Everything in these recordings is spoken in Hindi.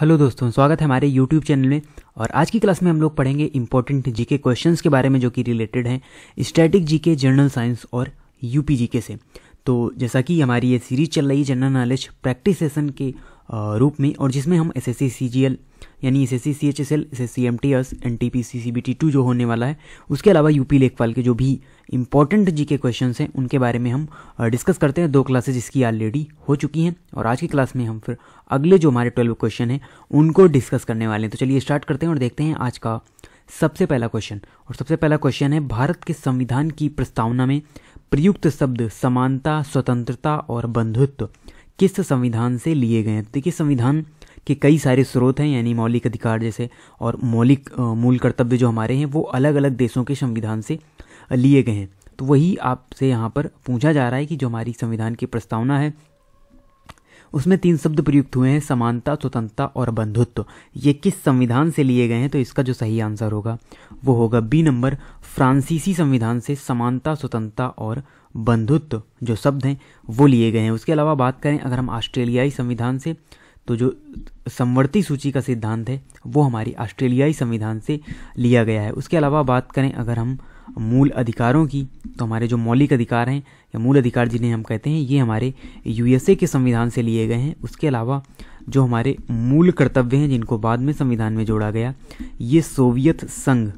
हेलो दोस्तों, स्वागत है हमारे YouTube चैनल में। और आज की क्लास में हम लोग पढ़ेंगे इंपॉर्टेंट जीके क्वेश्चंस के बारे में जो कि रिलेटेड हैं स्टैटिक जीके, जनरल साइंस और यूपी जीके से। तो जैसा कि हमारी ये सीरीज चल रही है जनरल नॉलेज प्रैक्टिस सेशन के रूप में, और जिसमें हम एसएससी सीजीएल यानी SSC CHSL, SSC MTS, NTPC CBT 2 जो होने वाला है, उसके अलावा यूपी लेखपाल के जो भी इंपॉर्टेंट जीके क्वेश्चंस हैं उनके बारे में हम डिस्कस करते हैं। 2 क्लासेज इसकी ऑलरेडी हो चुकी हैं और आज की क्लास में हम फिर अगले जो हमारे 12 क्वेश्चन हैं उनको डिस्कस करने वाले हैं। तो चलिए स्टार्ट करते हैं और देखते हैं आज का सबसे पहला क्वेश्चन। और सबसे पहला क्वेश्चन है, भारत के संविधान की प्रस्तावना में प्रयुक्त शब्द समानता, स्वतंत्रता और बंधुत्व किस संविधान से लिए गए हैं? तो देखिए, संविधान के कई सारे स्रोत हैं, यानी मौलिक अधिकार जैसे और मौलिक मूल कर्तव्य जो हमारे हैं वो अलग अलग देशों के संविधान से लिए गए हैं। तो वही आपसे यहाँ पर पूछा जा रहा है कि जो हमारी संविधान की प्रस्तावना है उसमें 3 शब्द प्रयुक्त हुए हैं, समानता, स्वतंत्रता और बंधुत्व। ये किस संविधान से लिए गए हैं? तो इसका जो सही आंसर होगा वो होगा बी नंबर, फ्रांसीसी संविधान से समानता, स्वतंत्रता और बंधुत्व जो शब्द हैं वो लिए गए हैं। उसके अलावा बात करें अगर हम ऑस्ट्रेलियाई संविधान से, तो जो समवर्ती सूची का सिद्धांत है वो हमारी ऑस्ट्रेलियाई संविधान से लिया गया है। उसके अलावा बात करें अगर हम मूल अधिकारों की, तो हमारे जो मौलिक अधिकार हैं या मूल अधिकार जिन्हें हम कहते हैं, ये हमारे यूएसए के संविधान से लिए गए हैं। उसके अलावा जो हमारे मूल कर्तव्य हैं जिनको बाद में संविधान में जोड़ा गया, ये सोवियत संघ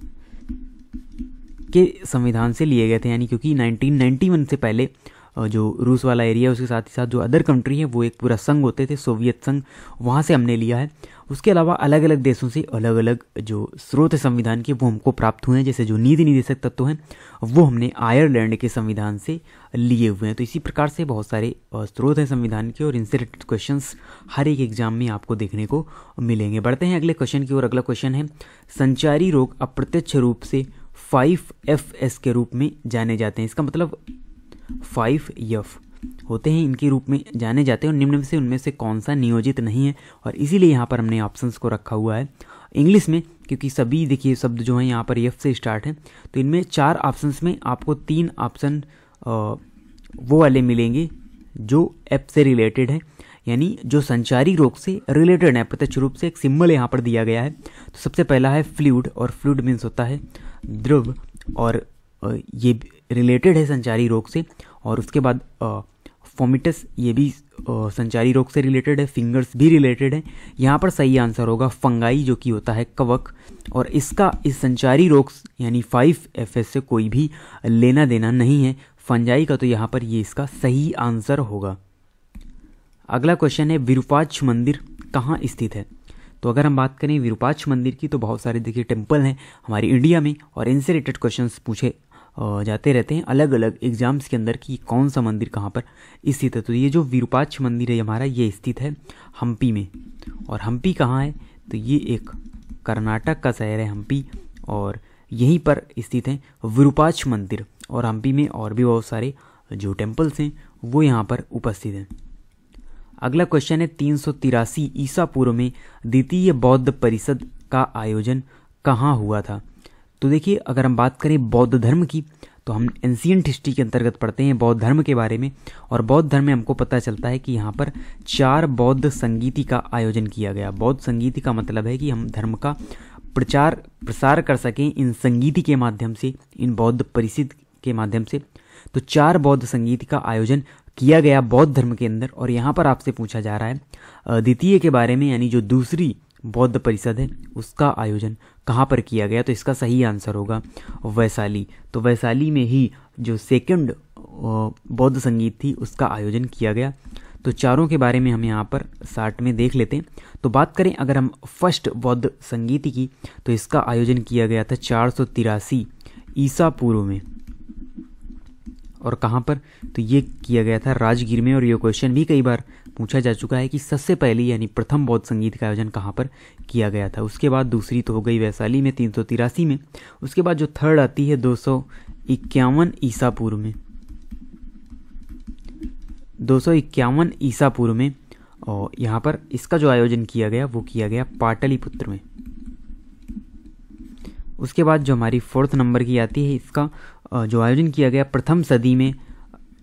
के संविधान से लिए गए थे, यानी क्योंकि 1991 से पहले जो रूस वाला एरिया है उसके साथ ही साथ जो अदर कंट्री है वो एक पूरा संघ होते थे, सोवियत संघ, वहाँ से हमने लिया है। उसके अलावा अलग अलग देशों से अलग अलग जो स्रोत है संविधान के वो हमको प्राप्त हुए हैं, जैसे जो नीति निर्देशक तत्व हैं वो हमने आयरलैंड के संविधान से लिए हुए हैं। तो इसी प्रकार से बहुत सारे स्रोत हैं संविधान के और इनसे रिलेटेड क्वेश्चंस हर एक एग्जाम में आपको देखने को मिलेंगे। बढ़ते हैं अगले क्वेश्चन की ओर। अगला क्वेश्चन है, संचारी रोग अप्रत्यक्ष रूप से 5FS के रूप में जाने जाते हैं। इसका मतलब 5F होते हैं, इनके रूप में जाने जाते हैं और निम्न में से उनमें से कौन सा नियोजित नहीं है, और इसीलिए यहाँ पर हमने ऑप्शंस को रखा हुआ है इंग्लिश में, क्योंकि सभी देखिए शब्द जो हैं यहाँ पर F से स्टार्ट हैं। तो इनमें 4 ऑप्शंस में आपको 3 ऑप्शन वो वाले मिलेंगे जो F से रिलेटेड है, यानी जो संचारी रोग से रिलेटेड है। प्रत्यक्ष रूप से एक सिंबल यहाँ पर दिया गया है। तो सबसे पहला है फ्लूइड, और फ्लूइड मीन्स होता है द्रव, और ये रिलेटेड है संचारी रोग से। और उसके बाद फोमिटस, ये भी संचारी रोग से रिलेटेड है। फिंगर्स भी रिलेटेड है। यहाँ पर सही आंसर होगा फंगाई, जो कि होता है कवक, और इसका इस संचारी रोग यानी 5FS से कोई भी लेना देना नहीं है, फंजाई का। तो यहाँ पर ये इसका सही आंसर होगा। अगला क्वेश्चन है, विरूपाक्ष मंदिर कहाँ स्थित है? तो अगर हम बात करें विरूपाक्ष मंदिर की, तो बहुत सारे देखिए टेम्पल हैं हमारी इंडिया में और इनसे रिलेटेड क्वेश्चंस पूछे जाते रहते हैं अलग अलग एग्जाम्स के अंदर कि कौन सा मंदिर कहाँ पर स्थित है। तो ये जो विरूपाक्ष मंदिर है हमारा, ये स्थित है हम्पी में। और हम्पी कहाँ है? तो ये एक कर्नाटक का शहर है हम्पी, और यहीं पर स्थित है विरूपाक्ष मंदिर। और हम्पी में और भी बहुत सारे जो टेम्पल्स हैं वो यहाँ पर उपस्थित हैं। अगला क्वेश्चन है, 383 ईसा पूर्व में द्वितीय बौद्ध परिषद का आयोजन कहाँ हुआ था? तो देखिए, अगर हम बात करें बौद्ध धर्म की, तो हम एंशिएंट हिस्ट्री के अंतर्गत पढ़ते हैं बौद्ध धर्म के बारे में, और बौद्ध धर्म में हमको पता चलता है कि यहाँ पर 4 बौद्ध संगीति का आयोजन किया गया। बौद्ध संगीति का मतलब है कि हम धर्म का प्रचार प्रसार कर सकें इन संगीति के माध्यम से, इन बौद्ध परिषद के माध्यम से। तो 4 बौद्ध संगीति का आयोजन किया गया बौद्ध धर्म के अंदर। और यहाँ पर आपसे पूछा जा रहा है द्वितीय के बारे में, यानी जो दूसरी बौद्ध परिषद है उसका आयोजन कहाँ पर किया गया? तो इसका सही आंसर होगा वैशाली। तो वैशाली में ही जो सेकंड बौद्ध संगीत थी उसका आयोजन किया गया। तो चारों के बारे में हम यहाँ पर शार्ट में देख लेते हैं। तो बात करें अगर हम फर्स्ट बौद्ध संगीत की, तो इसका आयोजन किया गया था 483 ईसा पूर्व में। और कहाँ पर? तो ये किया गया था राजगीर में। और ये क्वेश्चन भी कई बार पूछा जा चुका है कि सबसे पहली यानी प्रथम बौद्ध संगीत का आयोजन कहाँ पर किया गया था। उसके बाद दूसरी तो हो गई वैशाली में 383 में। उसके बाद जो थर्ड आती है 251 ईसा पूर्व में, 251 ईसा पूर्व में। और यहाँ पर इसका जो आयोजन किया गया वो किया गया पाटलिपुत्र में। उसके बाद जो हमारी 4th नंबर की आती है, इसका जो आयोजन किया गया प्रथम सदी में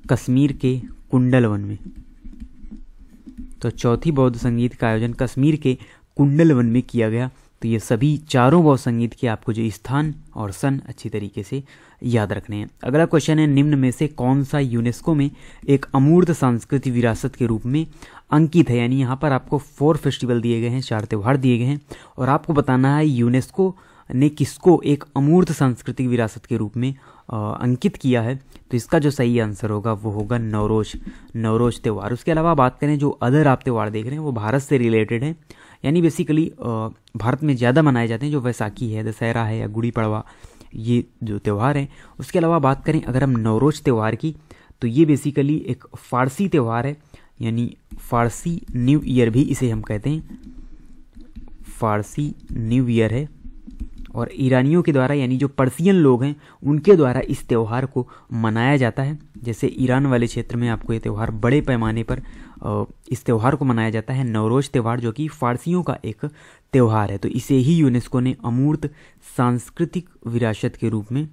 कश्मीर के कुंडलवन में। तो चौथी बौद्ध संगीत का आयोजन कश्मीर के कुंडल वन में किया गया। तो ये सभी चारों वाद्य संगीत के आपको जो स्थान और सन अच्छी तरीके से याद रखने हैं। अगला क्वेश्चन है, निम्न में से कौन सा यूनेस्को में एक अमूर्त सांस्कृतिक विरासत के रूप में अंकित है। यानी यहाँ पर आपको 4 फेस्टिवल दिए गए हैं, 4 त्यौहार दिए गए हैं और आपको बताना है यूनेस्को ने किसको एक अमूर्त सांस्कृतिक विरासत के रूप में अंकित किया है। तो इसका जो सही आंसर होगा वो होगा नवरोज त्यौहार। उसके अलावा बात करें जो अदर आप त्यौहार देख रहे हैं वो भारत से रिलेटेड है, यानी बेसिकली भारत में ज़्यादा मनाए जाते हैं, जो वैसाखी है, दशहरा है या गुड़ी पड़वा, ये जो त्यौहार हैं। उसके अलावा बात करें अगर हम नवरोज त्यौहार की, तो ये बेसिकली एक फ़ारसी त्यौहार है, यानी फ़ारसी न्यू ईयर भी इसे हम कहते हैं, फ़ारसी न्यू ईयर है। और ईरानियों के द्वारा, यानी जो पर्सियन लोग हैं उनके द्वारा इस त्यौहार को मनाया जाता है। जैसे ईरान वाले क्षेत्र में आपको ये त्यौहार बड़े पैमाने पर इस त्यौहार को मनाया जाता है, नवरोज त्यौहार, जो कि फ़ारसियों का एक त्यौहार है। तो इसे ही यूनेस्को ने अमूर्त सांस्कृतिक विरासत के रूप में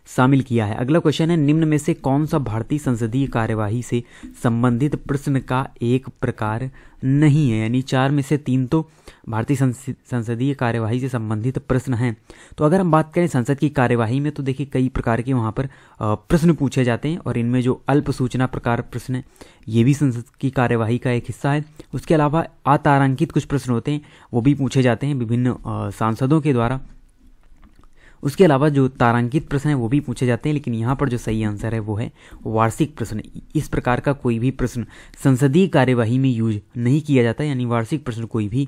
शामिल किया है। अगला क्वेश्चन है, निम्न में से कौन सा भारतीय संसदीय कार्यवाही से संबंधित प्रश्न का एक प्रकार नहीं है। यानी 4 में से 3 तो भारतीय संसदीय कार्यवाही से संबंधित प्रश्न हैं। तो अगर हम बात करें संसद की कार्यवाही में, तो देखिए कई प्रकार के वहाँ पर प्रश्न पूछे जाते हैं और इनमें जो अल्प सूचना प्रकार प्रश्न है ये भी संसद की कार्यवाही का एक हिस्सा है। उसके अलावा अतारांकित कुछ प्रश्न होते हैं वो भी पूछे जाते हैं विभिन्न सांसदों के द्वारा। उसके अलावा जो तारांकित प्रश्न है वो भी पूछे जाते हैं, लेकिन यहाँ पर जो सही आंसर है वो है वार्षिक प्रश्न। इस प्रकार का कोई भी प्रश्न संसदीय कार्यवाही में यूज नहीं किया जाता, यानी वार्षिक प्रश्न कोई भी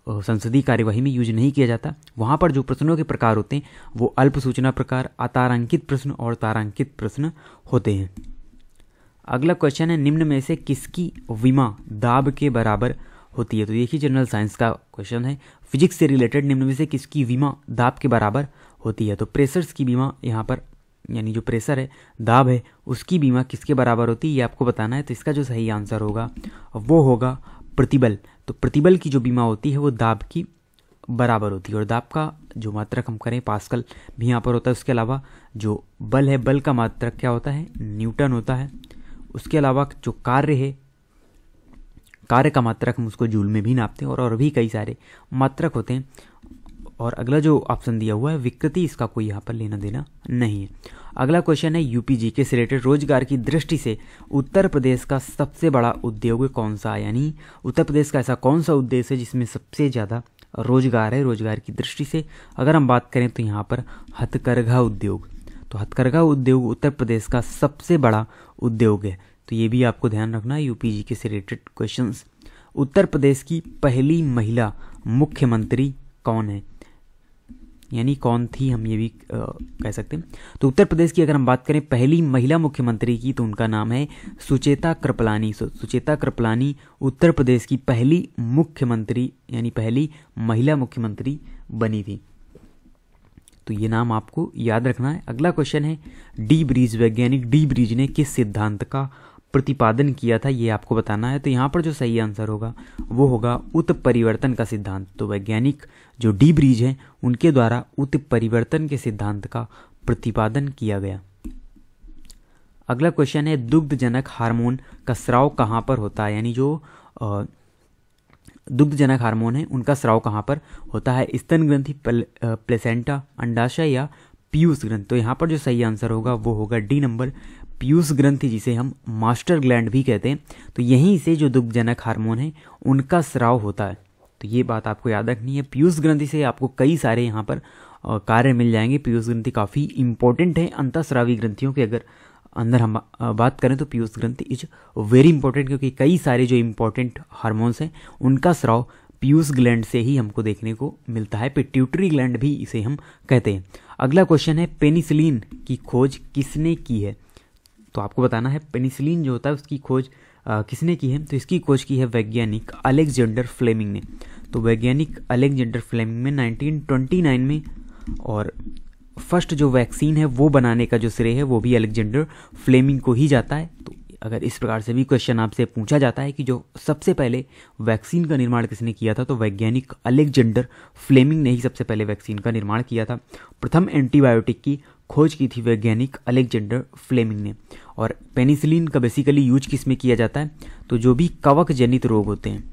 संसदीय कार्यवाही में यूज नहीं किया जाता। वहाँ पर जो प्रश्नों के प्रकार होते हैं वो अल्प सूचना प्रकार, अतारांकित प्रश्न और तारांकित प्रश्न होते हैं। अगला क्वेश्चन है, निम्न में से किसकी विमा दाब के बराबर होती है। तो देखिए जनरल साइंस का क्वेश्चन है, फिजिक्स से रिलेटेड निम्न में से किसकी विमा दाब के बराबर होती है। तो प्रेशर्स की बीमा यहाँ पर, यानी जो प्रेशर है, दाब है, उसकी बीमा किसके बराबर होती है ये आपको बताना है। तो इसका जो सही आंसर होगा वो होगा प्रतिबल। तो प्रतिबल की जो बीमा होती है वो दाब की बराबर होती है और दाब का जो मात्रक हम करें पास्कल भी यहाँ पर होता है। उसके अलावा जो बल है, बल का मात्रक क्या होता है, न्यूटन होता है। उसके अलावा जो कार्य है, कार्य का मात्रक हम उसको जूल में भी नापते हैं और भी कई सारे मात्रक होते हैं। और अगला जो ऑप्शन दिया हुआ है विकृति, इसका कोई यहाँ पर लेना देना नहीं है। अगला क्वेश्चन है, यूपीजीके से रिलेटेड रोजगार की दृष्टि से उत्तर प्रदेश का सबसे बड़ा उद्योग कौन सा है। यानी उत्तर प्रदेश का ऐसा कौन सा उद्देश्य है जिसमें सबसे ज़्यादा रोजगार है। रोजगार की दृष्टि से अगर हम बात करें तो यहाँ पर हथकरघा उद्योग। तो हथकरघा उद्योग उत्तर प्रदेश का सबसे बड़ा उद्योग है। तो ये भी आपको ध्यान रखना है यूपीजीके से रिलेटेड क्वेश्चंस। उत्तर प्रदेश की पहली महिला मुख्यमंत्री कौन है, यानी कौन थी, हम ये भी कह सकते हैं। तो उत्तर प्रदेश की अगर हम बात करें पहली महिला मुख्यमंत्री की, तो उनका नाम है सुचेता कृपलानी। सुचेता कृपलानी उत्तर प्रदेश की पहली मुख्यमंत्री, यानी पहली महिला मुख्यमंत्री बनी थी। तो ये नाम आपको याद रखना है। अगला क्वेश्चन है, डी ब्रीज, वैज्ञानिक डी ब्रीज ने किस सिद्धांत का प्रतिपादन किया था, ये आपको बताना है। तो यहाँ पर जो सही आंसर होगा वो होगा उत्परिवर्तन का सिद्धांत। तो वैज्ञानिक जो डी ब्रीज हैं उनके द्वारा उत्परिवर्तन के सिद्धांत का प्रतिपादन किया गया। अगला क्वेश्चन है, दुग्धजनक हार्मोन का स्राव कहाँ पर होता है। यानी जो दुग्धजनक हार्मोन है उनका स्राव कहाँ पर होता है, स्तन ग्रंथि, प्लेसेंटा, अंडाशय या पीयूष ग्रंथि। तो यहाँ पर जो सही आंसर होगा वो होगा डी नंबर, पीयूष ग्रंथि, जिसे हम मास्टर ग्लैंड भी कहते हैं। तो यहीं से जो दुग्धजनक हार्मोन है उनका स्राव होता है। तो ये बात आपको याद रखनी है। पीयूष ग्रंथि से आपको कई सारे यहाँ पर कार्य मिल जाएंगे। पीयूष ग्रंथि काफ़ी इंपॉर्टेंट है अंतःस्रावी ग्रंथियों के अगर अंदर हम बात करें तो पीयूष ग्रंथि इज वेरी इंपॉर्टेंट, क्योंकि कई सारे जो इंपॉर्टेंट हार्मोन्स हैं उनका स्राव पीयूष ग्लैंड से ही हमको देखने को मिलता है। पिट्यूटरी ग्लैंड भी इसे हम कहते हैं। अगला क्वेश्चन है, पेनिसिलिन की खोज किसने की है। तो आपको बताना है पेनिसिलिन जो होता है उसकी खोज किसने की है। तो इसकी खोज की है वैज्ञानिक अलेक्जेंडर फ्लेमिंग ने। तो वैज्ञानिक अलेक्जेंडर फ्लेमिंग में 1929 में, और फर्स्ट जो वैक्सीन है वो बनाने का जो श्रेय है वो भी अलेक्जेंडर फ्लेमिंग को ही जाता है। तो अगर इस प्रकार से भी क्वेश्चन आपसे पूछा जाता है कि जो सबसे पहले वैक्सीन का निर्माण किसने किया था, तो वैज्ञानिक अलेक्जेंडर फ्लेमिंग ने ही सबसे पहले वैक्सीन का निर्माण किया था। प्रथम एंटीबायोटिक की खोज की थी वैज्ञानिक अलेक्जेंडर फ्लेमिंग ने। और पेनिसिलिन का बेसिकली यूज किस में किया जाता है, तो जो भी कवक जनित रोग होते हैं,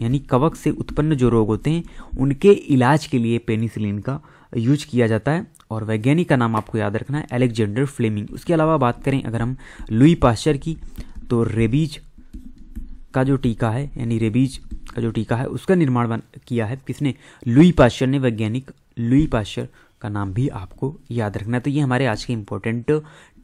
यानी कवक से उत्पन्न जो रोग होते हैं उनके इलाज के लिए पेनिसिलिन का यूज किया जाता है। और वैज्ञानिक का नाम आपको याद रखना है अलेक्जेंडर फ्लेमिंग। उसके अलावा बात करें अगर हम लुई पाश्चर की, तो रेबीज का जो टीका है, यानी रेबीज का जो टीका है उसका निर्माण किया है किसने? लुई पाश्चर ने। वैज्ञानिक लुई पाश्चर का नाम भी आपको याद रखना है। तो ये हमारे आज के इंपॉर्टेंट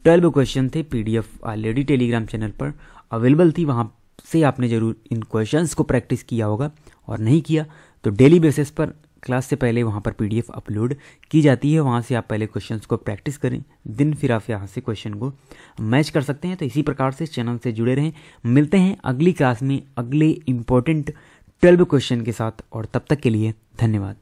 12 क्वेश्चन थे। पीडीएफ ऑलरेडी टेलीग्राम चैनल पर अवेलेबल थी, वहाँ से आपने जरूर इन क्वेश्चंस को प्रैक्टिस किया होगा, और नहीं किया तो डेली बेसिस पर क्लास से पहले वहाँ पर पीडीएफ अपलोड की जाती है, वहाँ से आप पहले क्वेश्चंस को प्रैक्टिस करें, दिन फिर आप यहाँ से क्वेश्चन को मैच कर सकते हैं। तो इसी प्रकार से चैनल से जुड़े रहें। मिलते हैं अगली क्लास में अगले इंपॉर्टेंट 12 क्वेश्चन के साथ, और तब तक के लिए धन्यवाद।